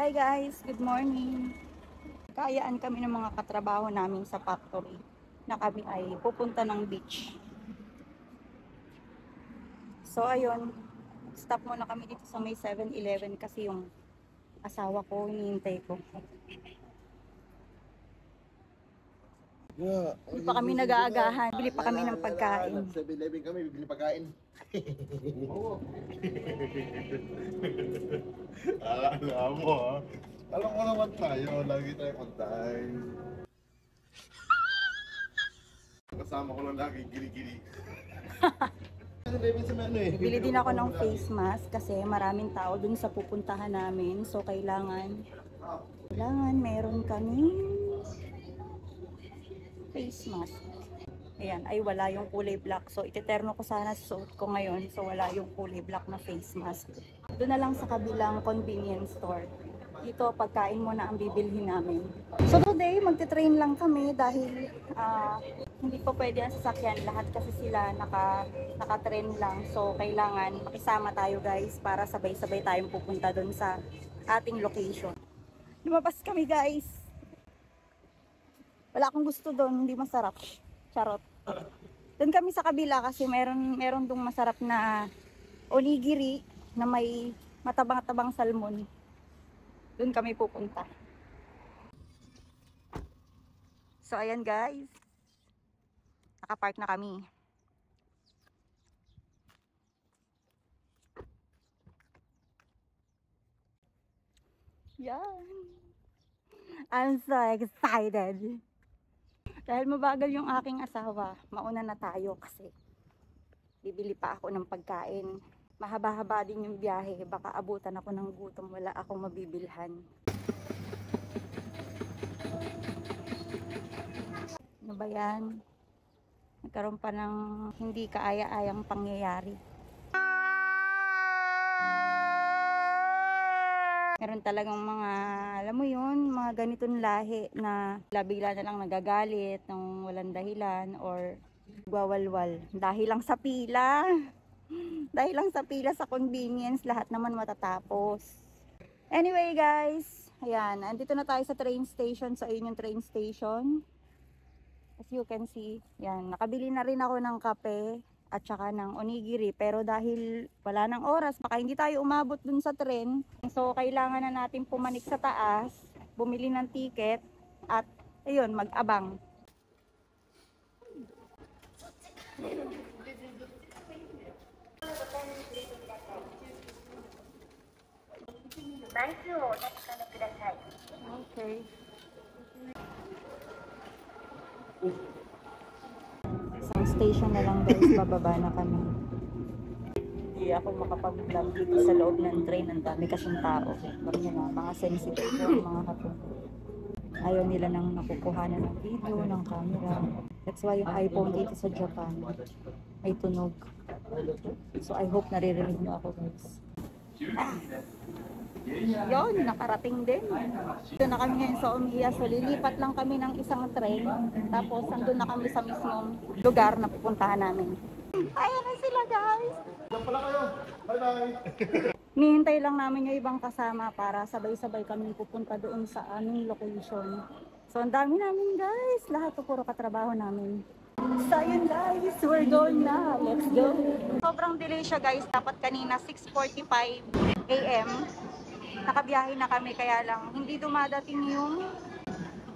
Hi guys, good morning. Kayaan kami ng mga katrabaho namin sa factory na kami ay pupunta ng beach. So ayun, stop muna kami dito sa may 7-Eleven kasi yung asawa ko, hinihintay ko. Hindi pa kami nag-aagahan, bili pa kami ng pagkain. 7-Eleven kami, bibili pagkain. Oo. Alam mo ha. Alam mo naman tayo, lagi tayo on time. Kasama ko lang lagi gili-gili. Bibili din ako ng face mask kasi maraming tao dun sa pupuntahan namin. So kailangan meron kami face mask. Ayan, ay wala yung kulay black. So iteterno ko sana sa suot ko ngayon. So wala yung kulay black na face mask. Doon na lang sa kabilang convenience store. Dito pagkain muna ang bibilhin namin. So today magte-train lang kami dahil hindi pa pwede ang sasakyan. Lahat kasi sila naka-train lang. So kailangan makisama tayo guys para sabay-sabay tayong pupunta doon sa ating location. Lumabas kami guys. Wala akong gusto doon, hindi masarap. Charot. Doon kami sa kabila kasi meron dong masarap na onigiri na may matabang-tabang salmon. Doon kami pupunta. So ayan guys. Nakapark na kami. Yan. I'm so excited. Dahil mabagal yung aking asawa, mauna na tayo kasi bibili pa ako ng pagkain. Mahaba-haba din yung biyahe, baka abutan ako ng gutom, wala akong mabibilhan. Ano ba yan? Nagkaroon pa ng hindi kaaya-ayang pangyayari. Meron talagang mga, alam mo yun, mga ganitong lahi na bigla na lang nagagalit ng walang dahilan or gwawalwal. Dahil lang sa pila. Dahil lang sa pila sa convenience, lahat naman matatapos. Anyway guys, ayan, andito na tayo sa train station. So ayun yung train station. As you can see, yan, nakabili na rin ako ng kape at saka ng onigiri, pero dahil wala ng oras, baka hindi tayo umabot dun sa tren. So kailangan na natin pumanik sa taas, bumili ng ticket at ayun, mag-abang. Okay. Isang station na lang guys, bababa na kami. Hindi ako makapag-vlog dito sa loob ng train. Ang dami kasing tao. Parang yun mga sensitive yung mga katulad. Ayaw nila nang nakukuhanan ng video, ng camera. That's why yung iPhone dito sa Japan may tunog. So I hope naririnig nyo ako guys. Yun, nakarating din. Dito na kami ngayon sa Omiya. So lilipat lang kami ng isang train. Tapos andun na kami sa mismong lugar na pupuntahan namin. Ayan na sila guys. Diyan pala kayo. Bye-bye. Nihintay lang namin yung ibang kasama para sabay-sabay kami pupunta doon sa aming location. So ang dami namin guys. Lahat po puro katrabaho namin. So ayun guys, we're going na. Let's go. Sobrang delay siya guys. Dapat kanina 6:45 AM. Nakabiyahe na kami kaya lang hindi dumadating yung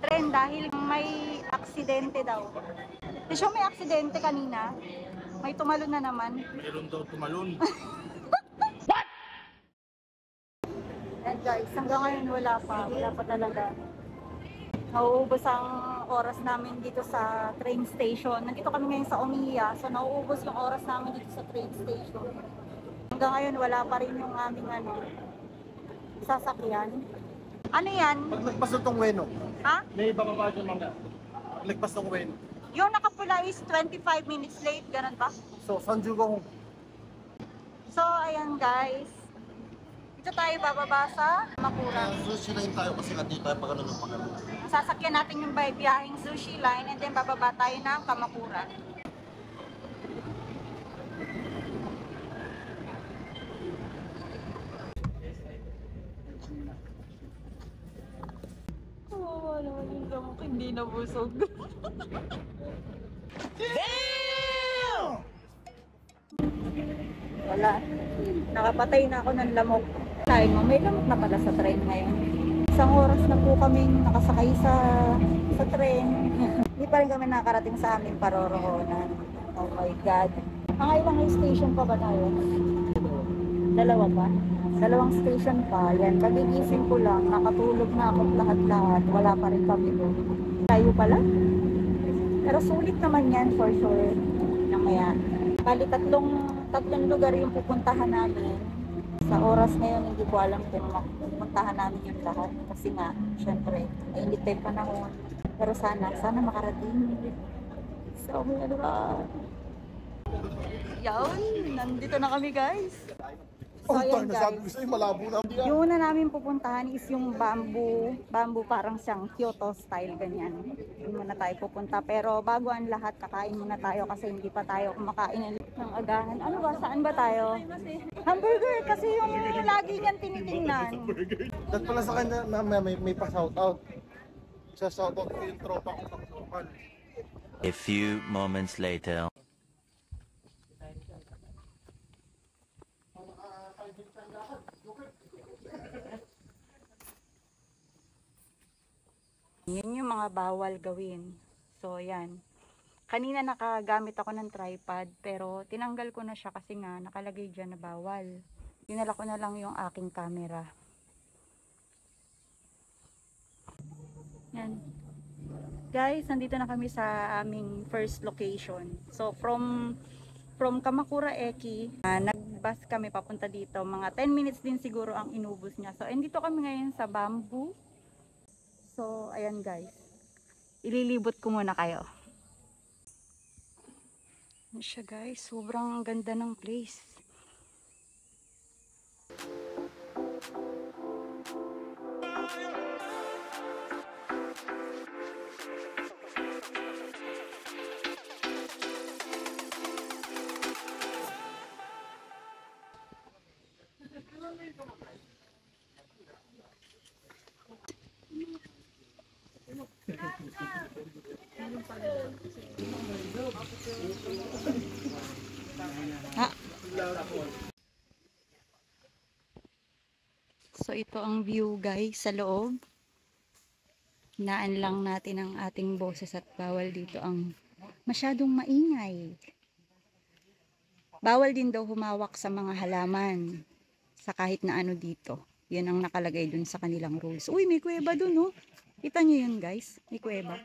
tren dahil may aksidente daw. Di siya may aksidente kanina. May tumalon na naman. Mayroon daw tumalon. And guys, hanggang ngayon wala pa talaga. Nauubos ang oras namin dito sa train station. Nandito kami ngayon sa Omiya, so nauubos yung oras namin dito sa train station. Hanggang ngayon wala pa rin yung aming sasakyan. Ano yan? Pag nagpas na tong weno, Ha? may bababa dyan mga. Pag nagpas ng weno. Yung nakapula is 25 minutes late, ganun ba? So, Sanjugong. So, ayan guys. Dito tayo bababa sa Kamakura. Sushi line tayo kasi nga dito tayo pag ano ng pag ano. Sasakyan natin yung biyaheng sushi line and then bababa tayo ng Kamakura. hindi nabusog. Wala. Nakapatay na ako ng lamok. Tayo mo, may lamok na pala sa train ngayon. Isang oras na po kaming nakasakay sa train. Hindi pa rin kami nakarating sa aming paroroonan. Oh my God. Mga ilang station pa ba tayo? Dalawa pa? Dalawang station pa. Yan, pagigising ko lang. Nakatulog na ako lahat-lahat. Wala pa rin kami doon. Tayo pala? Pero sulit naman yan for sure. Namaya. Bali, tatlong lugar yung pupuntahan namin. Sa oras ngayon, hindi ko alam kung pupuntahan namin yung lahat. Kasi nga, syempre, mainit pa yung panahon. Pero sana makarating. So, ano ba? Yan, nandito na kami guys. So, ayan guys. Malabo na. Yung una namin pupuntahan is yung bamboo. Bamboo parang siyang Kyoto style, ganyan. Doon muna tayo pupunta. Pero bago ang lahat, kakain muna tayo kasi hindi pa tayo kumakain ng agahan. Ano ba? Saan ba tayo? Hamburger! Kasi yung lagi niyang tinitingnan. Dat pala sa kanya, may pa-shoutout. Isa-shoutout ko yung tropa ko sa lokal. A few moments later. Yan yung mga bawal gawin. So, yan. Kanina nakagamit ako ng tripod, pero tinanggal ko na siya kasi nga nakalagay dyan na bawal. Dinala ko na lang yung aking camera. Yan. Guys, nandito na kami sa aming first location. So, from Kamakura Eki, nag-bus kami papunta dito. Mga 10 minutes din siguro ang inubos niya. So, andito kami ngayon sa Bamboo. So, ayan guys. Ililibot ko muna kayo. Ano siya guys? Sobrang ganda ng place. So ito ang view guys sa loob. Hinaan lang natin ang ating boses at bawal dito ang masyadong maingay. Bawal din daw humawak sa mga halaman sa kahit na ano dito. Yan ang nakalagay dun sa kanilang rules. Uy, may kuweba dun, oh. Kita nyo yun guys, may kuweba.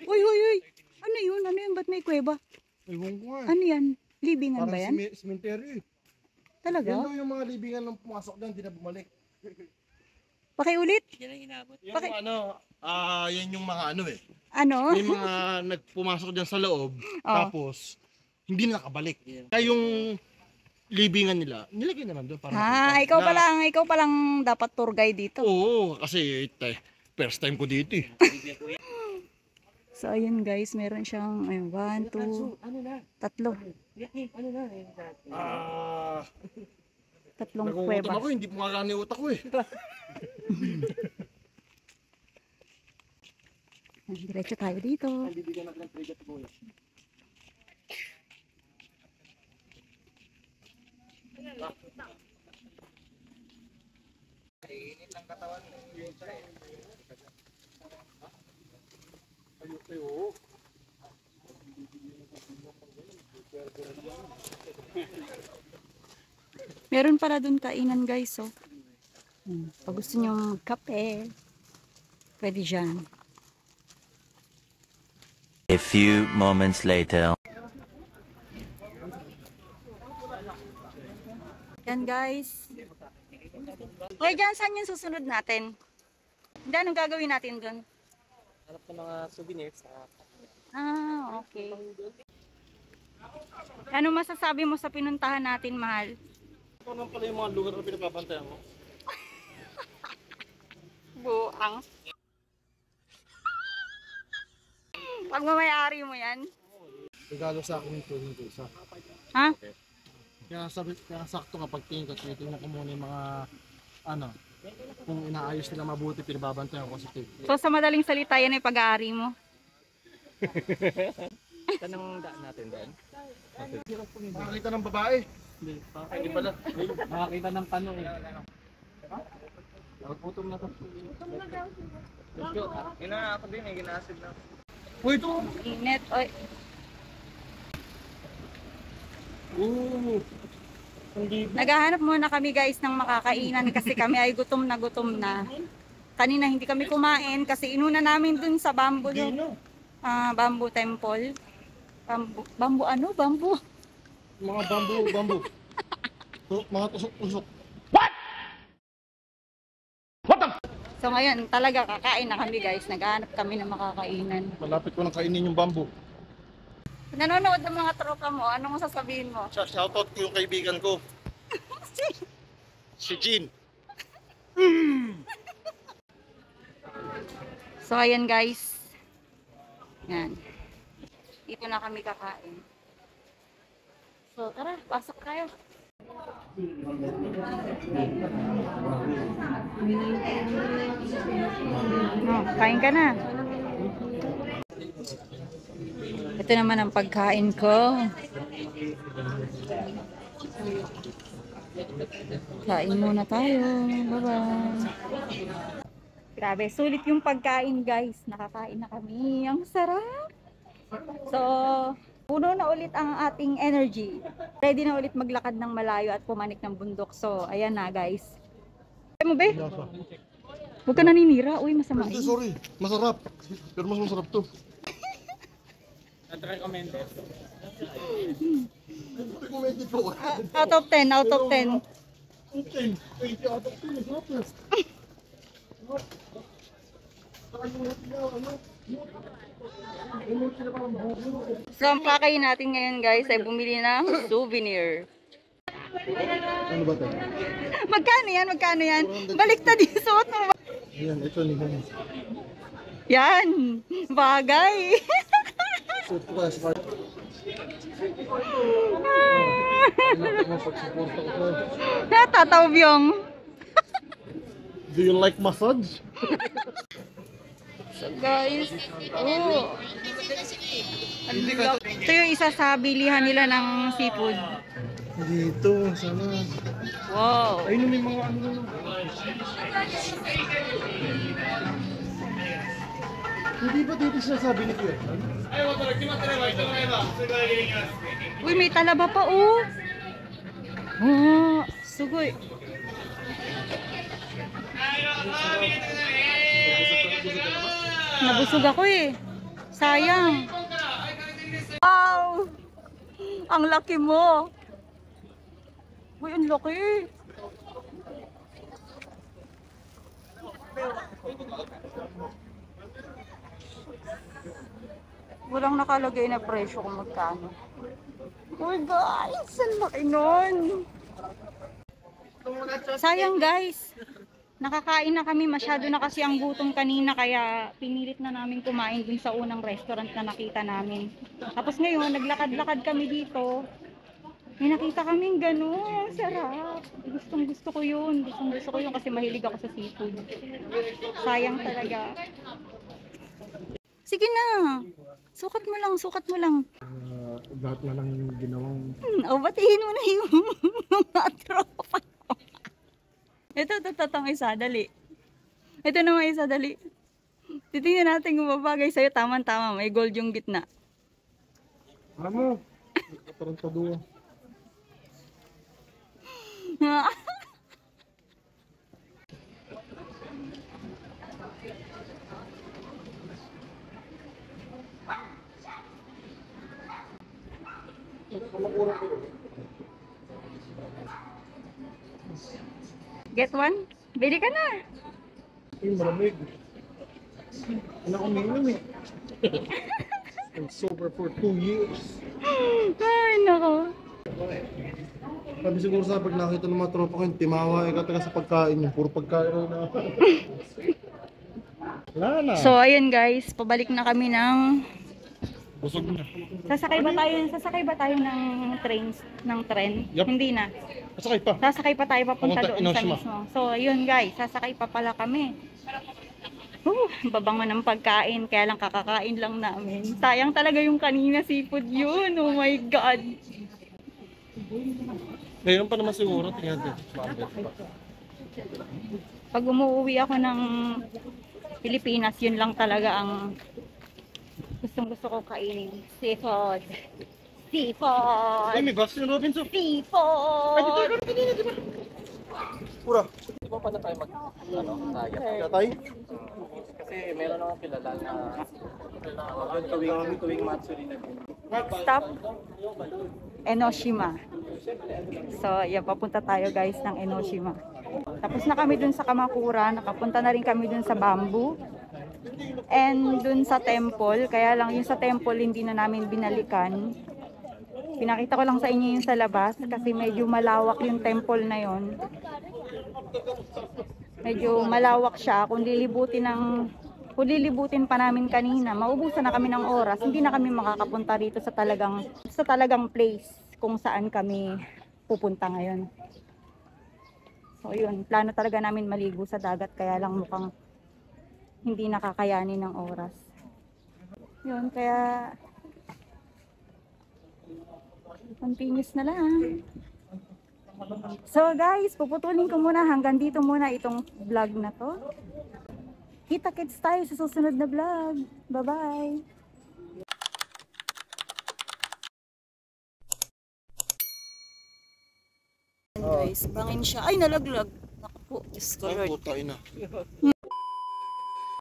Uy, uy, uy. Ano yun? Ano yun? Ba't may kuweba? Ewan ko nga. Ano yan? Libingan ba yan? Parang cemetery. Talaga? Yan daw yung mga libingan nung pumasok dyan, hindi na bumalik. Pakiulit? Yan yung mga ano eh. Ano? May mga nagpumasok dyan sa loob, tapos hindi na nakabalik. Kaya yung libingan nila, nilagay naman doon. Ikaw pa lang dapat tour guide dito. Oo, kasi first time ko dito eh. So, ayun guys, meron siyang, ayun, 1, 2, 3. Tatlong Nagugutom kuweba. ako, hindi pumakani utak ko eh. Diretso tayo dito. Bibigyan natin ng trigat po. Kainit ng katawan mo. Ayun. Meron pala dun kainan guys, oh. Pag gusto nyo kape, pwede dyan. A few moments later. Yan guys. Okay, dyan saan yung susunod natin? Hindi, anong gagawin natin dun? Hanap ng mga souvenirs. Okay. Ano masasabi mo sa pinuntahan natin, mahal? Ito naman pala yung mga lugar na pinapabantayan mo. Buang. Pag mamayari mo yan. Regalo sa akin ito yung isa. Ha? Kaya sakto kapag tingin ko, tinitingnan ko muna yung mga Kung inaayos nila mabuti, pinababantayan ko si Tig. So sa madaling salita, yan ay pag-aari mo. Tanong daan natin doon. Makakita ng babae. Hindi pala. Makakita ng tanong eh. Gutom na to. Let's go. Ina ako din eh, ginasid na. Uy, ito! Init. Oy. Naghahanap muna kami guys ng makakainan kasi kami ay gutom na. Kanina hindi kami kumain kasi inuna namin dun sa bamboo, bamboo temple. Bamboo ano? Bamboo? Mga bambu. Mga tusok-tusok. So ngayon talaga kakain na kami guys. Naghahanap kami ng makakainan. Malapit ko nang kainin yung bambu. Nanonood ng mga tropa mo, anong sasabihin mo? Shoutout ko yung kaibigan ko. Si Jean. So ayan guys. Yan. Dito na kami kakain. So tara, pasok tayo. Oh, kain ka na. Ito naman ang pagkain ko. Kain muna tayo. Bye-bye. Grabe, sulit yung pagkain guys. Nakakain na kami. Ang sarap. So, puno na ulit ang ating energy. Ready na ulit maglakad ng malayo at pumanik ng bundok. So, ayan na guys. Kaya mo ba? Huwag ka naninira. Uy, masama Hindi, yun. sorry. Masarap. Pero mas masarap to. At recommended. Recommended po. Out of 10, out of 10. 10. 20 out of 10. Masarap na. So, ang pakay natin ngayon guys ay bumili ng souvenir. Ano ba ito? Magkano yan? Magkano yan? Baliktad yung suot mo. Ayan, ito ni Gani. Yan. Bagay. Suot ko kaya sa kaya. Ano pag-support ako? Natatawbyong. Do you like massage? So guys, oh. Ito yung isa sa bilihan nila ng seafood. Dito, sana. Wow. Ayun may mga ano. Hindi ba dito sinasabi ni Kuya? Uy, may talaba pa oh. Oh, sugoy. Nabusog ako eh. Sayang. Wow! Ang laki mo. Uy, ang laki. Walang nakalagay na presyo kung magkano. Uy guys, ang laki nun. Sayang guys. Nakakain na kami, masyado na kasi ang gutom kanina kaya pinilit na namin kumain dun sa unang restaurant na nakita namin. Tapos ngayon, naglakad-lakad kami dito. May nakita kaming gano'n, sarap. Gustong gusto ko yun kasi mahilig ako sa seafood. Sayang talaga. Sige na, sukat mo lang. Lahat na lang yung ginawang. Batiin mo na yung mga tropa. Ito, isa, dali. Ito naman isa, dali. Titingnan natin kung babagay sa'yo, tama-tama, may gold yung gitna. Alam mo, katarantado. Get one? Bili ka na. Ay, malamig. Wala akong minum eh. I'm sober for 2 years. Ay, nako. Sabi siguro sa pag nakita ng mga tropa ko yung timawa eh kataga sa pagkain yung puro pagkain na. Wala na. So, ayun guys, pabalik na kami ng Busog na. Sasakay ba tayo ng tren? Yup. Hindi na. Pasakay pa. Sasakay pa tayo papunta Papunta doon sa Inoshima. mismo. So, yun guys, sasakay pa pala kami. Babango ng pagkain, kaya lang kakakain lang namin. Sayang talaga yung kanina seafood yun. Oh my God. Ngayon pa naman siguro, tingnan din. Pag umuwi ako ng Pilipinas, yun lang talaga ang gusto ko kainin. Seafood. Seafood. Ay, may box yung Robinson. Seafood. Ay, dito ka na kanina, di ba? Pura. Di ba pala tayo tayo? Yatay? Kasi meron akong kilala na tuwing Matsuri na din. Next stop, Enoshima. So, yan, papunta tayo guys ng Enoshima. Tapos na kami dun sa Kamakura, nakapunta na rin kami dun sa Bamboo. And dun sa temple, kaya lang yung sa temple hindi na namin binalikan. Pinakita ko lang sa inyo yung sa labas kasi medyo malawak yung temple na yon. Medyo malawak siya. Kung lilibutin pa namin kanina, maubusan na kami ng oras. Hindi na kami makakapunta rito sa talagang place kung saan kami pupunta ngayon. So yun, plano talaga namin maligo sa dagat kaya lang mukhang hindi nakakayanin ng oras. Yun, kaya continuous na lang. So guys, puputulin ko muna hanggang dito muna itong vlog na to. Kita-kits tayo sa susunod na vlog. Bye-bye! Guys, bangin siya. Ay, nalaglag. Naku po, Diyos ko Lord. Puta ina.